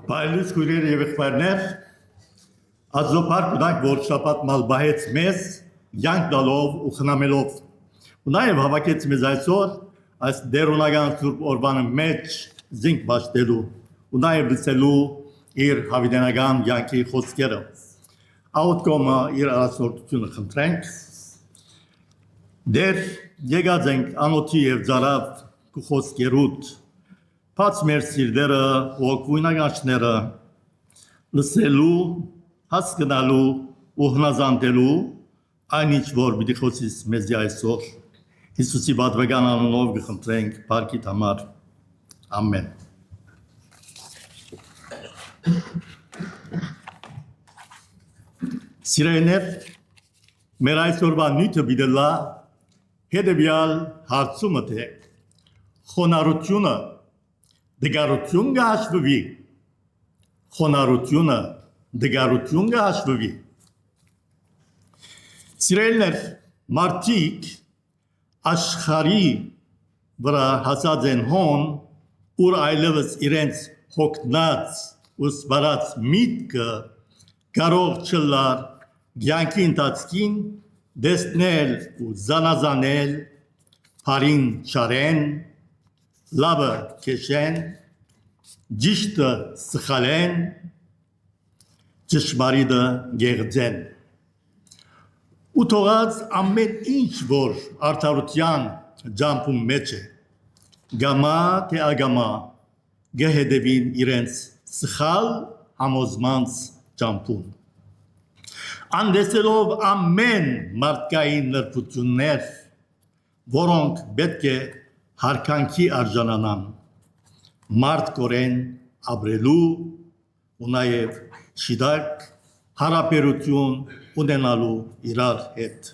Բայլուց քույրեր եւ եղբայրներ, ազոպար կուտակ որ շաբաթ մալբահեց մեզ, յանք տալով ու խնամելով։ Ու նաեւ հավաքեց մեզ այսօր այս դերունական սուրբ օրվանը մեջ զինք բաշխելու ու նաեւ լսելու իր հավիտենական յանքի խոսքերը։ Աուտկոմը իր արասնորդությունը խնդրենք։ Դեր եկած ենք անոթի եւ ծարավ խոսքերուտ Փած մեր սիրտերը ու գույնագանչները լսելու, հասկանալու ու հնազանդելու այն ինչ որ պիտի խոսիս մեզ այսօր Հիսուսի պատվական անունով կխնդրենք բարքիդ համար ամեն Սիրելիներ մեր այսօրվա նյութը պիտի լա հետևյալ հարցումը թե խոնարհությունը Դգարություն գաշվվի, խոնարհությունը դգարություն գաշվվի։ Սիրելիներ, մարդիկ աշխարհի վրա հասած են հոն, ուր այլևս իրենց հոգնած ու սպառած միտքը կարող չլար կյանքի ընթացքին դեսնել ու զանազանել, բարին չարեն, լավը քեշեն, ճիշտը սխալեն, ճշմարիտը գեղձեն։ Ու թողած ամեն ինչ որ արդարության ջամփում մեջ է, գամա թե ագամա գհեդևին իրենց սխալ համոզմանց ջամփում։ Անդեսելով ամեն մարդկային նրբություններ, որոնք պետք է հարկանքի արժանանան մարդ կորեն ապրելու ու նաև շիդակ հարաբերություն ունենալու իրար հետ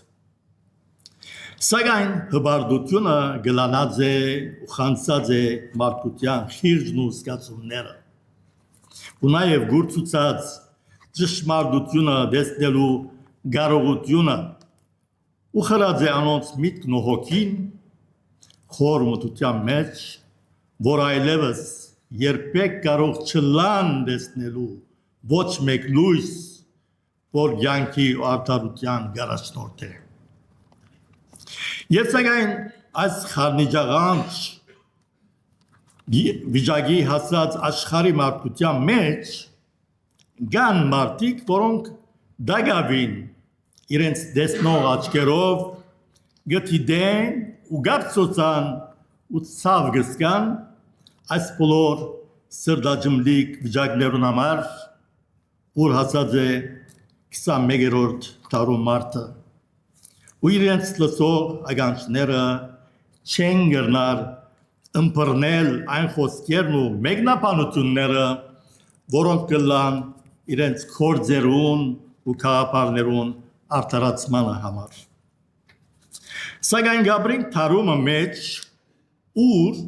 Սակայն հբարդությունը գլանած է ու խանցած է մարդկության խիղճն ու զգացումները ու նաև գործուցած ճշմարտությունը դեսնելու կարողությունը ու խրած է անոնց միտքն ու հոգին խոր մտության մեջ, որ այլևս երբեք կարող չլան դեսնելու ոչ մեկ լույս, որ յանքի ու արդարության գարաշնորհ է։ Եվ սակայն այս խառնիճաղանջ վիճակի հասած աշխարհի մարդկության մեջ կան մարդիկ, որոնք դագավին իրենց դեսնող աչքերով գտիդեն ու գապսոցան ու ցավ գսկան այս բոլոր սրդաջմլիկ վիճակներուն համար որ հասած է 21-րդ դարում մարդը ու իրենց լսող ագանչները չեն գռնար ըմբռնել այն խոսքերն ու մեկնաբանությունները որոնք կլան իրենց կորձերուն ու քաղաքարներուն արդարացմանը համար Սակայն գաբրինք թարումը մեջ ուր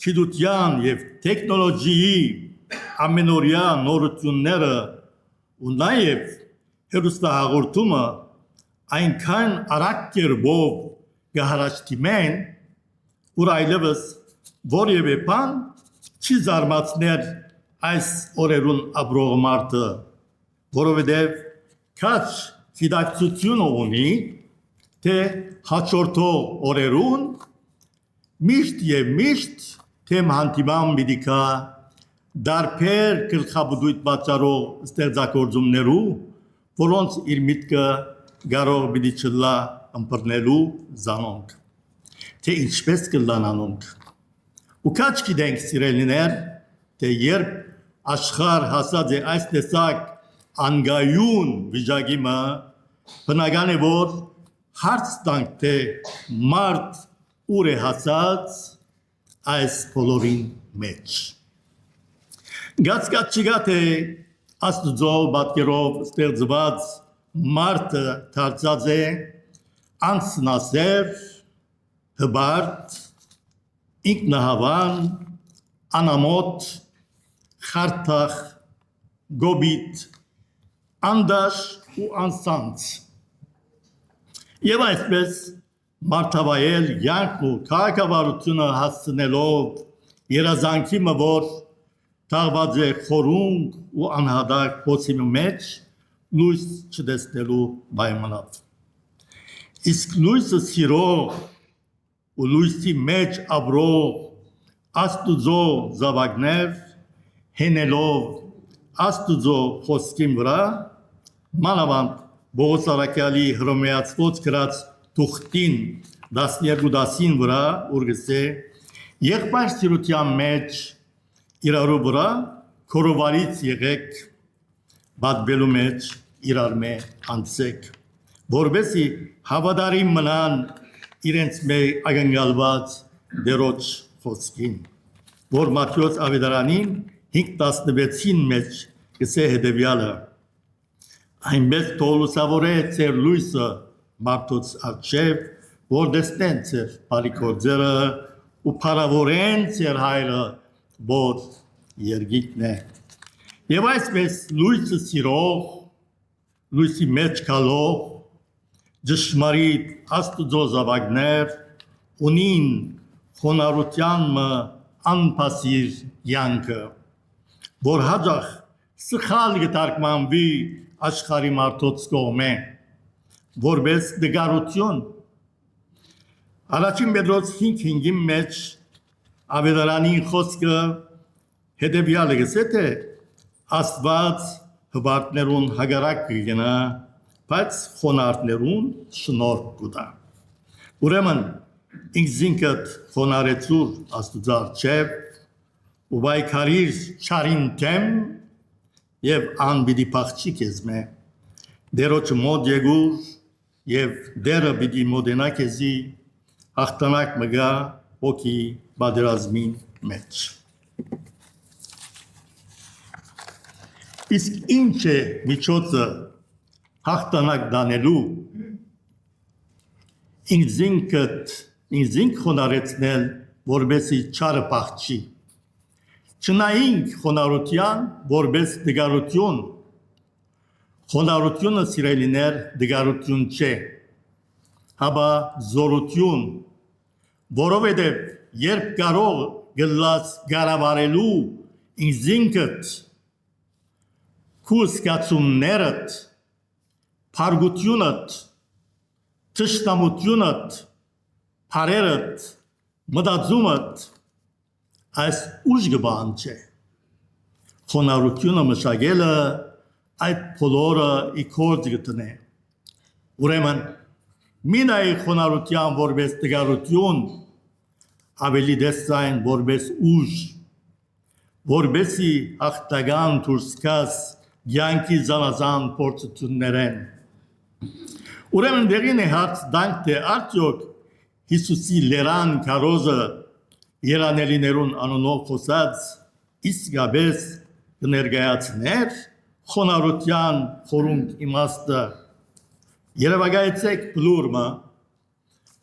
քիդության եւ տեխնոլոգիի ամենօրյա նորությունները ու նաեւ հերոստահաղորդումը այնքան արագ կերպով գահարաշտիմեն ուր այլևս որևէ բան չի զարմացներ այս օրերուն ապրող մարդը որովհետեւ քաչ գիտակցություն ունի թե հաջորդող օրերուն միշտ եւ միշտ թեմ հանդիման միդիկա դարբեր գլխաբուդույթ բացարող ստեղծագործումներու որոնց իր միտքը կարող պիտի չլա ըմբռնելու զանոնք թե ինչպես կլան անոնք ու քաչ գիտենք սիրելիներ թե երբ աշխարհ հասած է այս տեսակ անգայուն վիճակի մը բնական է որ հարց տանք թե մարդ ուր է հասած այս բոլորին մեջ գացկաց չգա թե աստուծո պատկերով ստեղծված մարդը դարձած է անցնասեր հբարտ ինքնահավան անամոթ խարթախ գոբիտ անդաշ ու անսանց Եվ այսպես մարդավայել յանքն ու քաղաքավարությունը հասցնելով երազանքի մը որ թաղված է խորունգ ու անհադակ փոսի մեջ լույս չտեսնելու պայմանով։ Իսկ լույսը սիրող ու լույսի մեջ ապրող Աստուծո զավակներ հենելով Աստուծո խոսքին վրա մանավանդ Պողոս առաքյալի հռոմեացված գրած թուղթին 12:10-ին վրա ուրգսե եղբայր սիրության մեջ իրարու վրա քորովարից եղեք բադբելու մեջ իրար մե անցեք որովհետեւ հավատարիմ մնան իրենց մեջ ակնկալված դերոջ խոսքին որ Մատթեոս ավետարանին 5:16-ին մեջ գսե հետևյալը այնպես թողուսավորե ձեր լույսը մարդոց առջև որ դեսնեն ձեր բարիքորձերը ու փառավորեն ձեր հայրը որ երկինքն է եւ այսպես լույսը սիրող լույսի մեջ գալով ճշմարիտ Աստուծո զավակներ ունին խոնարհության անպասիր յանքը որ հաջող սխալ գտարկմանվի աշխարհի մարդոց կողմէ որպես դգարություն առաջին Պետրոս 5:5-ի մեջ ավետարանի խոսքը հետևյալը գսե թե Աստված հբարտներուն հագարակ կգնա բայց խոնարհներուն շնորհք կտա ուրեմն ինքզինքդ խոնարեցուր Աստուծո առջև ու վայքարիր չարին դեմ եւ անբիդի փախչի քեզմե դերոջ մոտ եկուր եւ դերը բիդի մոդենա քեզի հաղթանակ մգա ոգի բادرազմին մեջ իսկ ինչ է միջոցը հաղթանակ դանելու ինքզինք խոնարեցնել որբեսի չարը փախչի Չնայինք խոնարհության որպես դգարություն խոնարհությունը սիրելիներ դգարություն չէ հաբա զորություն որովհետև երբ կարող գլաս գարավարելու ինքզինքդ քու զգացումներդ փարգությունդ ճշտամությունդ բարերդ մտածումդ այս ուժգը բան չէ խոնարհությունը մշակելը այդ բոլորը իքորձ գտնե ուրեմն մինայի խոնարհության որպես դգարություն ավելի դեսային որպես ուժ որբեսի հաղթական դուրս գաս յանքի զանազան փորձություններեն ուրեմն դերին է հարց դանք թե արդյոք Հիսուսի լերան քարոզը Երանելիներուն անունով խոսած իսկապես կներկայացներ խոնարհության խորունկ իմաստը երևակայեցեք բլուրմը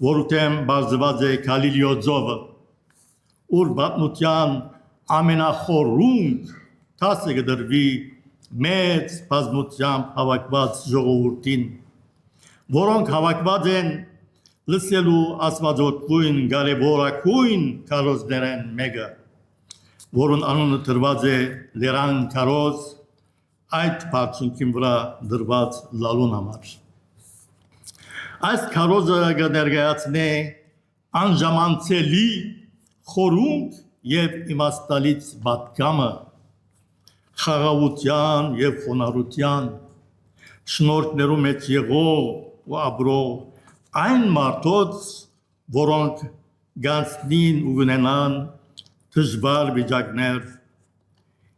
որութեմ բարձված է Գալիլեո ծովը ուր պատմության ամենախորունկ տասը կդրվի մեծ բազմությամբ հավաքված ժողովրդին որոնք հավաքված են լսելու ասվածոտկույն կարևորակույն քարոզներեն մեկը, որուն անունը տրված է լերան քարոզ, այդ բարձունքին վրա դրված լալուն համար։ Այս քարոզը կներկայացնե անժամանցելի խորունկ եւ իմաստալից պատգամը, խաղաղության եւ խոնարհության, շնորհքներու մեջ եղող ու ապրող այն մարդոց, որոնք գանցնին ու գնենան դժվար վիճակներ,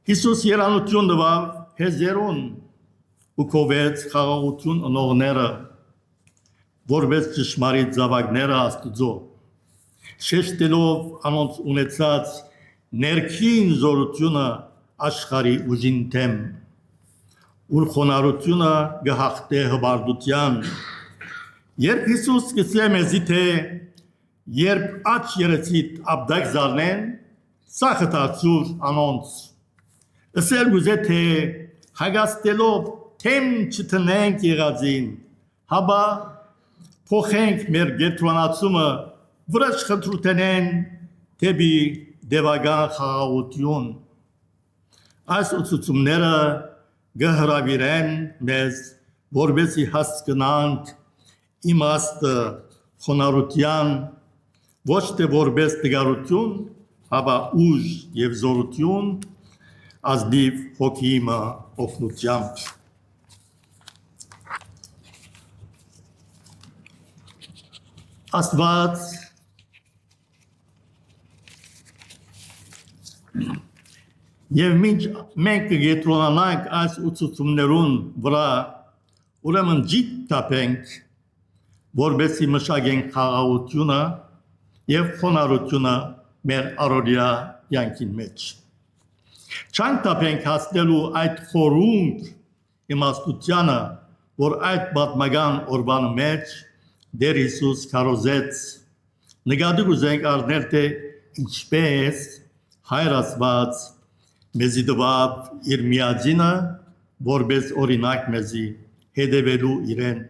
Հիսուս երանություն տվավ հեզերուն ու կովեց խաղաղություն ընողները, որպես ճշմարիտ զավակները Աստուծո, շեշտելով անոնց ունեցած ներքին զորությունը աշխարհի ուժին դեմ, ուր խոնարհությունը գահախտե հբարդության, Երբ Հիսուս գսե մեզի թե երբ աչ երեցիդ աբդակ զարնեն, սախը դարձուր անոնց, ըսել գուզե թե հագաստելով թեմ չտնենք եղածին, հաբա փոխենք մեր գետրոնացումը վրաչ խնդրութենեն թեպի դևական խաղաղություն, Այս ուսուցումները գհրավիրեն մեզ, որպեսզի հասկանանք իմաստը խոնարհության ոչ թե որպես տգարություն, ապա ուժ եւ զորություն ազնիվ հոգիմը օգնությամբ։ Աստված եւ մինչ մենք կգետրոնանանք այս ուսուցումներուն վրա, ուրեմն ջիտ տապենք, որպեսզի մշակենք խաղաղությունը եւ խոնարհությունը մեր առօրյա կյանքի մեջ։ Չանք տապենք հասնելու այդ խորհուրդ իմաստությանը, որ այդ պատմական օրվան մեջ Դեր Հիսուս քարոզեց, նկատի կուզենք առնել թե ինչպես Հայր Աստված մեզի տվավ իր միածինը, որպես օրինակ մեզի հետևելու իրեն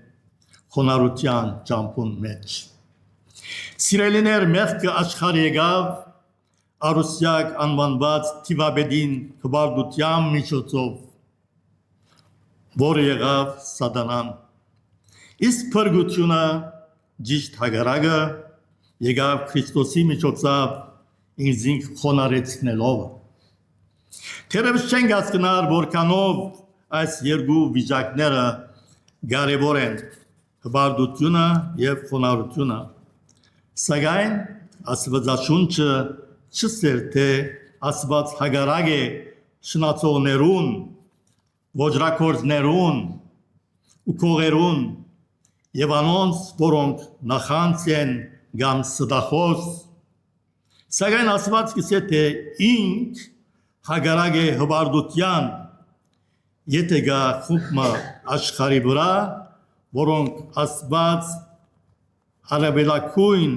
խոնարհության ճամփուն մեջ։ Սիրելիներ, մեղքը աշխարհ եկավ Արուսյակ անվանված Թիվաբեդին քվարդության միջոցով, որ եղավ Սատանան։ Իսկ փրկությունը ճիշտ հակառակը եկավ Քրիստոսի միջոցով ինձ խոնարհեցնելով։ Թերևս չենք հասկանալ, որքանով այս երկու վիճակները կարևոր են, հբարդությունը եւ խոնարհությունը։ Սակայն Աստվածաշունչը չսեր թե Աստված հակառակ է շնացողներուն, ոճրակորձներուն ու քողերուն եւ անոնց, որոնք նախանց են կամ ստախոս։ Սակայն Աստված կսե թե ինք հակառակ է հբարդության, եթե գա խումբը աշխարհի վրա, որոնք Աստված արաբելակույն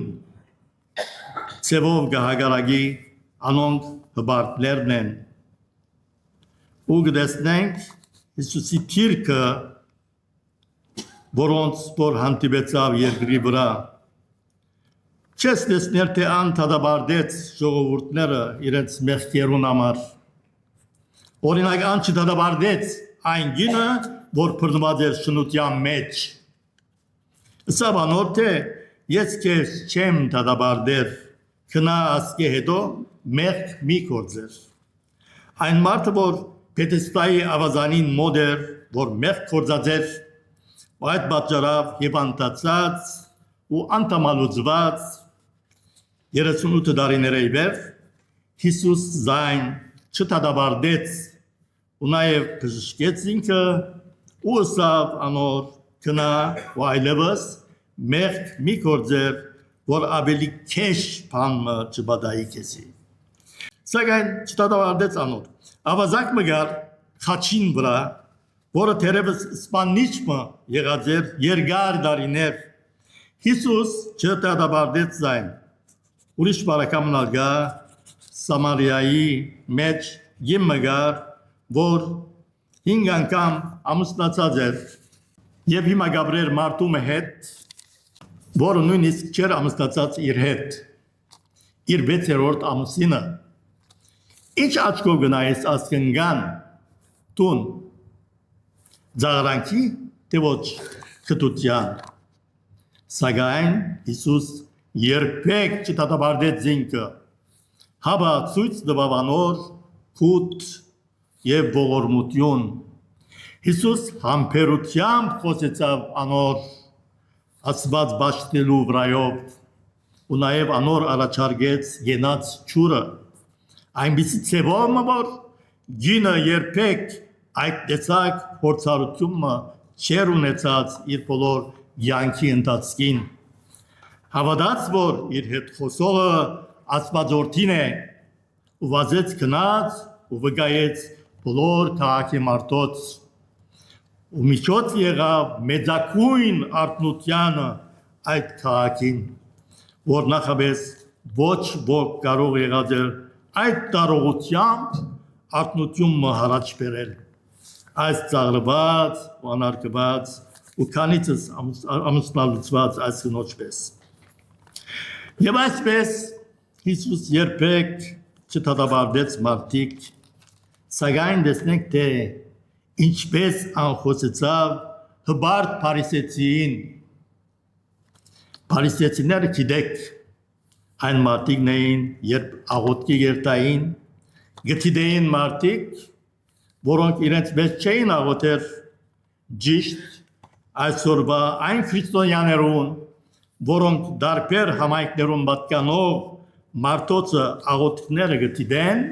ծևով կհակառակի, անոնք հբարդներն են։ Ու կտեսնենք Հիսուսի թիրքը, որոնց որ հանդիպեցավ երկրի վրա։ Չես տեսնել, թե անդադաբարդեց ժողովուրդները իրենց մեղքերուն համար։ Օրինակ չդադաբարդեց այն գինը, որ բռնված էր շնության մեջ։ Սա բանոր թե ես քեզ չեմ դադաբարդեր, քնա ասկե հետո մեղք մի գործեր։ Այն մարդը, որ Պետեստայի ավազանին մոտ էր, որ մեղք գործած էր, այդ պատճառով հիվանդացած ու անտամալուծված 38 տարիների վեր Հիսուս զայն չդադաբարդեց ու նաև բժշկեց ինքը ու ասավ անոր քնա ու այլևս մեղք մի գործեր, որ ավելի քեշ բանը չբադայի քեզի։ Սակայն չդադաբարդեց անոր։ Ավազակ մգար խաչին վրա, որը թերևս սպանիչը եղած էր երկար տարիներ։ Հիսուս չդադաբարդեց զայն։ Ուրիշ բարակամն ալգա Սամարիայի մեջ գիմմգար, որ 5 անգամ ամուսնացած էր եւ հիմա գաբրեր մարդու հետ, որը նույնիսկ չէր ամուսնացած իր հետ, իր 6-րդ ամուսինը։ Ինչ աչքով գնայես ասկնգան տուն, ձաղրանքի, թե ոչ խտության։ Սակայն Հիսուս երբեք չդադաբարդեց ինքը, հապա ցույց տվավ անոր քութ եւ ողորմություն։ Հիսուս համբերությամբ խոսեցավ անոր Աստված բաշխելու վրայով ու նաեւ անոր առաջարկեց գենաց ճուրը։ Այնպիսի ծևով, որ գինը երբեք այդ տեսակ փորձառությունը չեր ունեցած իր բոլոր յանքի ընթացքին։ Հավատաց, որ իր հետ խոսողը Աստվածորդին է, ու վազեց գնաց ու վկայեց բոլոր քաղաքի մարդոց։ Ու միջոց եղավ մեծակույն արթնությանը այդ քաղաքին, որ նախապես ոչ ոք կարող եղած էր այդ տարողությամբ արթնությունը հարաճ բերել։ Այս ծաղրված ու անարգված ու քանիցս ամուսնալուծված այս կնոջպես։ Եվ այսպես Հիսուս երբեք չդադաբարդեց մարդիկ, Սակայն տեսնենք թե ինչպես անխոսեցավ հբարտ փարիսեցին Փարիսեցիները գիտեք այն մարդիկն էին երբ աղոթքի երթային գտիդեին մարդիկ որոնք իրենց մեջ չէին աղոթեր ճիշտ այսօրվա այն քրիստոնյաներուն որոնք դարբեր համայնքներում պատկանող մարդոցը աղոթքները գտիդեն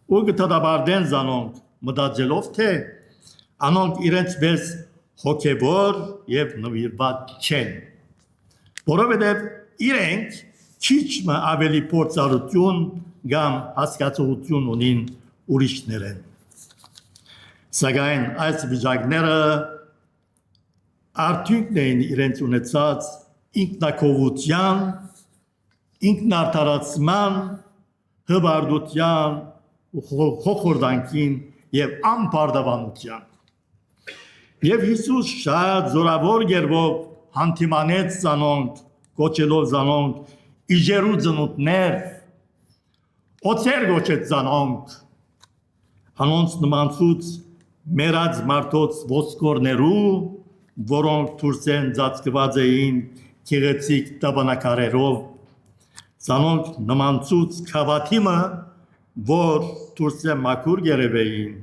ու գտադաբարդեն զանոնք մտածելով թե անոնք իրենց պես հոգևոր եւ նվիրված չեն որովհետեւ իրենք քիչ ավելի փորձառություն կամ հասկացողություն ունին ուրիշներեն սակայն այս վիճակները արդյունքն էին իրենց ունեցած ինքնակողության ինքնարդարացման հբարդության խոխորդանքին եւ անպարտավորության եւ Հիսուս շատ զորավոր երբով հանդիմանեց զանոնք կոչելով զանոնք իջերու ծնուտներ օծեր գոչեց զանոնք անոնց նմանցուց մերած մարդոց ոսկորներու որոնք դուրսեն ծածկված էին գեղեցիկ տաբանակարերով զանոնք նմանցուց քավաթիմը որ դուրսը մաքուր գերեվեին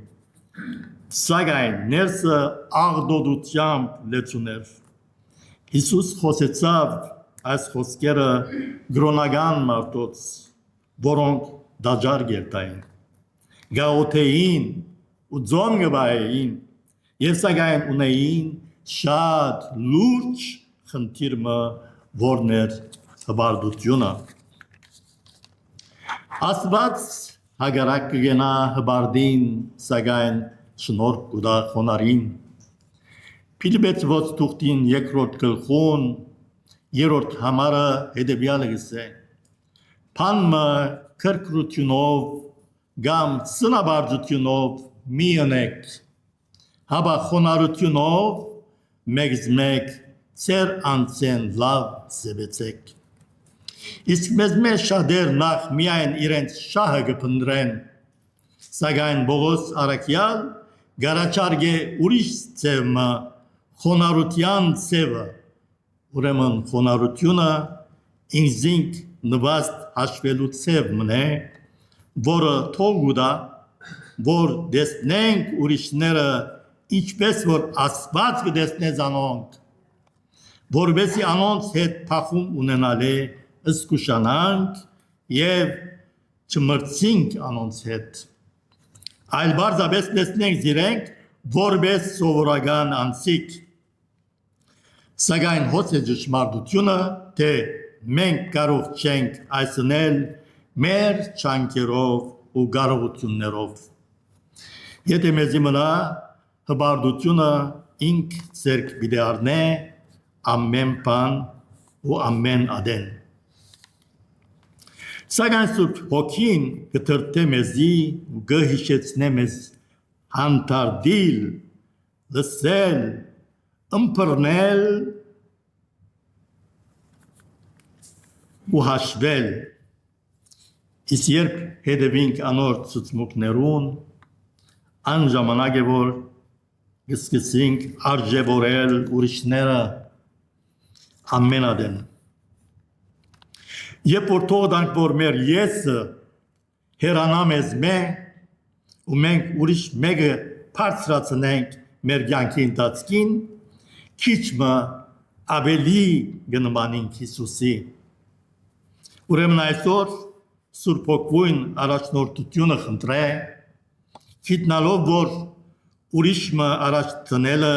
սակայն ներսը աղդոդությամբ լեցուներ Հիսուս խոսեցավ այս խոսքերը գրոնական մարդոց որոնք դաջար գերտային գաոթեին ու ձոն գբային եւ սակայն ունեին շատ լուրջ խնդիրը որն էր հբարդությունը Աստված հագարակ կգենա հբարդին սակայն շնորհ կուտա խոնարին Փիլիպպեցոց թուղթին երկրորդ գլխուն երրորդ համարը հետևյալը գսե Փանմը քրկրությունով կամ սնաբարձությունով մի ընեք հաբա խոնարհությունով մեկ ծեր անցեն լավ զեբեցեք Իսկ մեզ շատեր նախ միայն իրենց շահը կփնտրեն սակայն Բողոս Արաքյալ գարաչարգե ուրիշ ծևը խոնարհության ծևը ուրեմն խոնարհությունը ինքնին նվաստ հաշվելու ծևն է որը թողուդա որ դեսնենք ուրիշները ինչպես որ Աստված կդեսնե զանոնք որովհետեւ անոնց հետ փախում ունենալը Ըսկուշանանք եւ չմրցինք անոնց հետ այլ բարձաբես տեսնենք իրենք որպես սովորական անցիկ սակայն հոց է ճշմարտությունը թե մենք կարող չենք այսնել մեր չանկերով ու կարողություններով եթե մեզի մնա հբարդությունը ինք ձերք պիտի առնե ամեն բան ու ամեն ադեն Սակայն Սուրբ Հոգին կտրտե մեզի ու կհիշեցնե մեզ հանդարտիլ, լսել, ըմբռնել ու հաշվել Իսկ երբ հետևենք անոր ցուցմուկներուն ան ժամանակ է որ կսկսենք արժևորել ուրիշները ամենադեն Երբ որ թողանք որ մեր եսը հերանա մեզ ու մենք ուրիշ մեկը բարձրացնենք մեր կյանքի ընթացքին քիչը ավելի գնմանենք Հիսուսի Ուրեմն այսօր Սուրբ Հոգին առաջնորդությունը խնդրե գիտնալով որ ուրիշը առաջ տնելը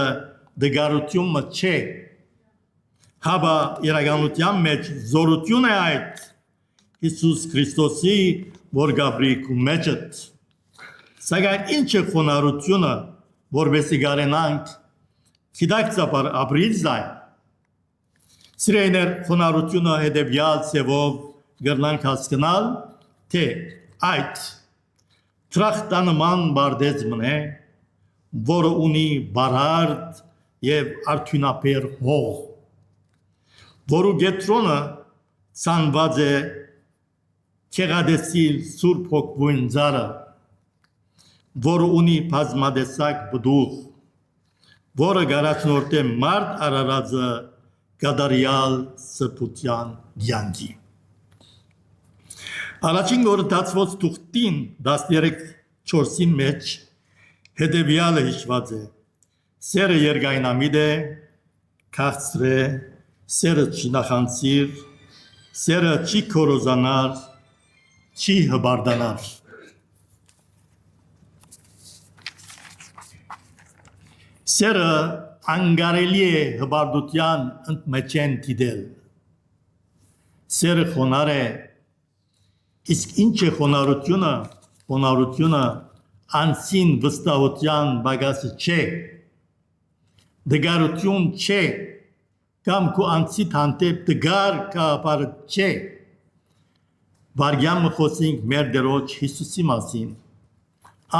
դգարությունը չէ Հաբա իրականության մեջ զորություն է այդ Հիսուս Քրիստոսի որ գաբրիկ ու մեջդ Սակայն ինչ է խոնարհությունը որովհետեւ գարենանք գիտակ ծապար ապրիլզայն Սիրեներ խոնարհությունը հետևյալ ծևով գրնանք հասկանալ թե այդ տրախտանման բարդեզմն է որը ունի բարարդ եւ արդյունաբեր հող որու գետրոնը ցանված է Քեղադեսիլ Սուրբ Հոգին զարը որ ունի բազմադեսակ բդուղ, որը գարացնորդ է մարդ արարածը կադարյալ սրբության գյանքի։ Առաջին օրը դացված թուղթին 13:4-ին մեջ հետևյալը հիշված է. սերը երկայնամիտ է, քաղցր է, սերը չի նախանցիր, սերը չի քորոզանար, չի հբարդանար։ Սերը անգարելի է հբարդության ընդմեջեն դիդել։ Սերը խոնար է, իսկ ինչ է խոնարհությունը։ Խոնարհությունը անցին վստահության բագասը չէ, դգարություն չէ, կամ քո անցիդ հանդեպ դգար կապարը չէ։ Վարգյանը խոսենք մեր Տերոջ Հիսուսի մասին,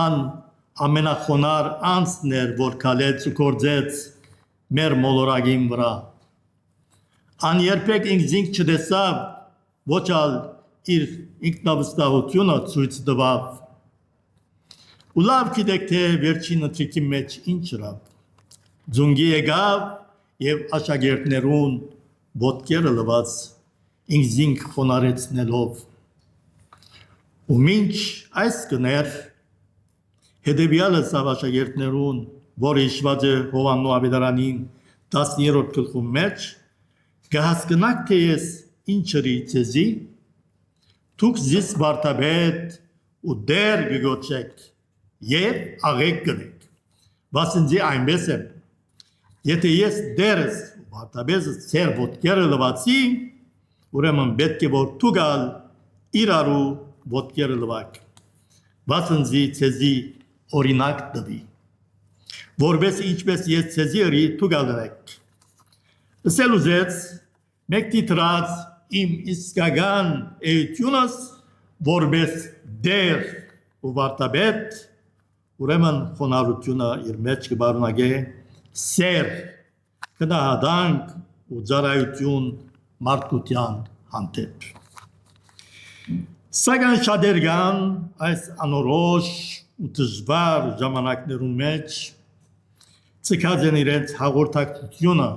ան ամենախոնար անձն էր, որ քալեց ու գործեց մեր մոլորակին վրա։ Ան երբեք ինքնին չտեսավ, ոչ ալ իր ինքնավստահությունը ցույց տվավ։ Ու լավ գիտեք, թե վերջին ընթրիքի մեջ ինչ ըրավ։ Ձունգի եկավ և աշակերտներուն ոտքերը լված ինքնին խոնարհեցնելով։ Ու մինչ այս կներ հետևյալը սավ աշակերտներուն, որ հիշված է Հովհաննես ավետարանին 10-րդ գլխում մեջ, կհասկնաք, թե ես ինչ ըրի ձեզի, դուք զիս վարդապետ ու դեր կգոչեք և աղեք կնեք, վասնզի այնպես եմ, եթե ես դերս վարդապետս ձեր ոտքերը լվացի, ուրեմն պետք է որ դուք ալ իրարու ոտքերը լվաք, վասնզի ձեզի օրինակ տվի, որպես ինչպես ես ձեզի ըրի դուք ալ ըրեք։ Ըսել ուզեց, մեկ դիտրած իմ իսկական էությունս, որպես դեր ու վարդապետ, ուրեմն խոնարհությունը իր մեջ կբարունակե սեր, գնահատանք ու ծառայություն մարդկության հանդեպ։ Սակայն շատեր կան այս անորոշ ու դժվար ժամանակներում մեջ ցկած են իրենց հաղորդակցությունը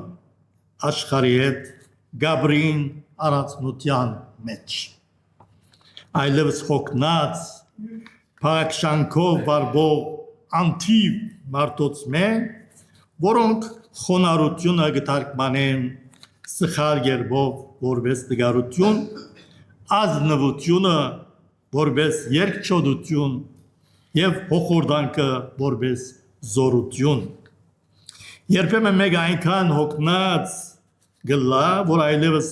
աշխարհի հետ գաբրին առանցնության մեջ։ Այլևս հոգնած փակշանքով վարվող անթիվ մարդոց մե, որոնք խոնարհությունը կթարգմանեն սխալ կերպով որպես տգարություն, ազնվությունը որպես երկչոտություն և հոխորտանքը որպես զորություն։ Երբեմն մեկ այնքան հոգնած գլա, որ այլևս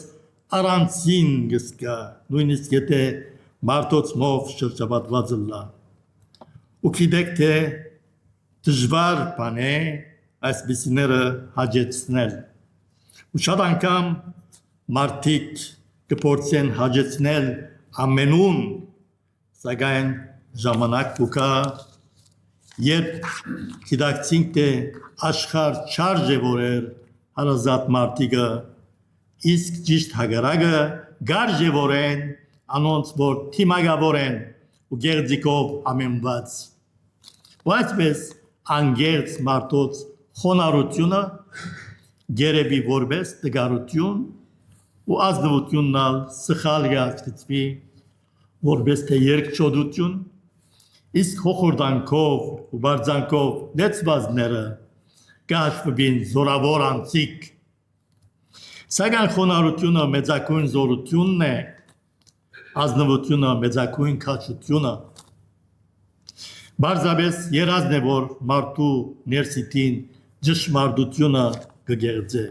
առանցին գսկա, նույնիսկ եթե մարդոց մով շրջապատված լա։ Ու գիտեք, թե դժվար բան է այսպիսիները հաջեցնել։ Ու շատ անգամ մարդիկ կփորձեն հաջեցնել ամենուն, սակայն ժամանակ կգա, երբ գիտակցենք, թե աշխարհ չարժե որեր հարազատ մարդիկը, իսկ ճիշտ հակառակը գարժե որեն անոնց, որ թիմակավոր են ու գեղձիկով ամենված։ Ու այսպես անգերց մարդոց խոնարհությունը գերեբի որպես տգարություն ու ազնվությունն ալ սխալ գացվի որպես թե երկչոտություն, իսկ հոխորտանքով ու բարձանքով լեցվածները կհաշվվին զորավոր անձիկ։ Սակայն խոնարհությունը մեծագույն զորությունն է, ազնվությունը մեծագույն քաջությունը։ Բարձրապես երազն է, որ մարդու ներսիտին ճշմարտությունը կգեղձե։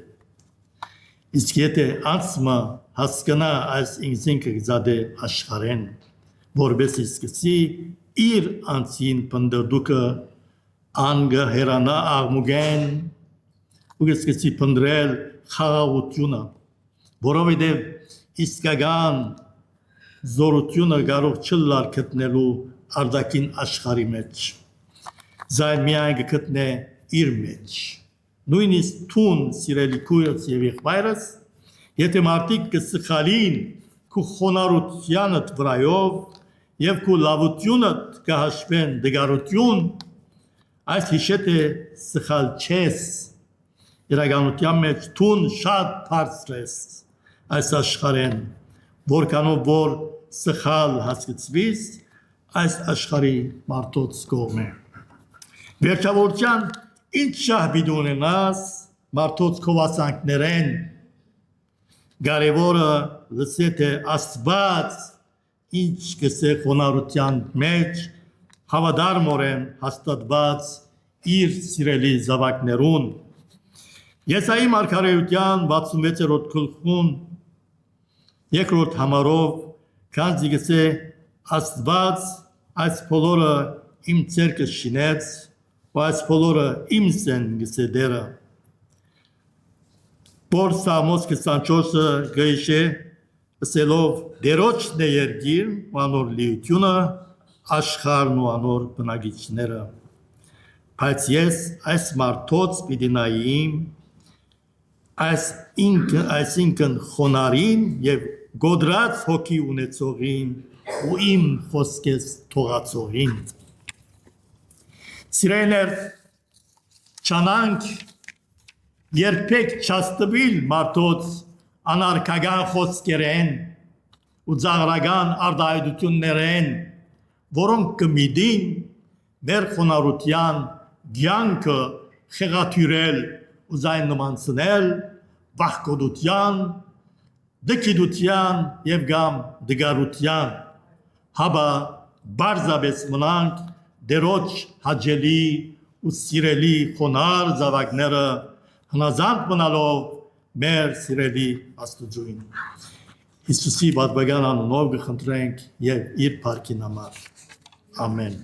Իսկ եթե անցումը հասկանա այս ինքնին կգզադե աշխարհեն, որպես սկսի իր անցին պնդրդուկը անգը հերանա աղմուգեն ու սկսի պնդրել խաղաղությունը, որովհետև իսկական զորությունը կարող չլար գտնելու արտաքին աշխարհի մեջ, զայն միայն կգտնե իր մեջ։ Նույնիսկ թուն սիրելի քույրս և եղբայրս, եթե մարդիկ կսխալին քու խոնարհությանդ վրայով եւ քու լավությունը կհաշվեն դգարություն, այս հիշետ է սխալ չես, իրականության մեջ թուն շատ բարձր ես այս աշխարհեն, որքանով որ սխալ հասկացվիս այս աշխարհի մարդոց կողմը։ Վերջավորության ինչ շահբիդ ունենաս մարդոց քովասանքներեն, կարևորը լսե թե Աստված ինչ կսե խոնարհության մեջ հավատարմորեն հաստատված իր սիրելի զավակներուն։ Եսայի մարգարեության 66-րդ գլխում երկրորդ համարով քանզի գսե Աստված այս բոլորը իմ ցերկը շինեց, ու այս բոլորը իմս են գսե դերը։ Որ Սամոս 24-ը գեշե ասելով դերոջն է երգիր ու անոր լիությունը, աշխարհն ու անոր բնակիչները։ Բայց ես այս մարդոց պիտի նայեմ, այսինքն խոնարհին եւ գոդրած հոգի ունեցողին ու իմ խոսքես թողածողին։ Սիրելիներ, չանանք երբեք չաստվել մարդոց անարգական խոսքերեն ու ծաղրական արտահայտություններեն, որոնք կմիտին մեր խոնարհության կյանքը խեղաթյուրել ու զայնմանցնել վախկոտության, դգիտության եւ կամ դգարության, հաբա բարձաբես մնանք դերոջ հաջելի ու սիրելի խոնար զավակները հնազանդ մնալով մեր սիրելի Աստծուին։ Հիսուսի բադբագան անունով կխնդրենք եւ իր փառքին համար։ Ամեն։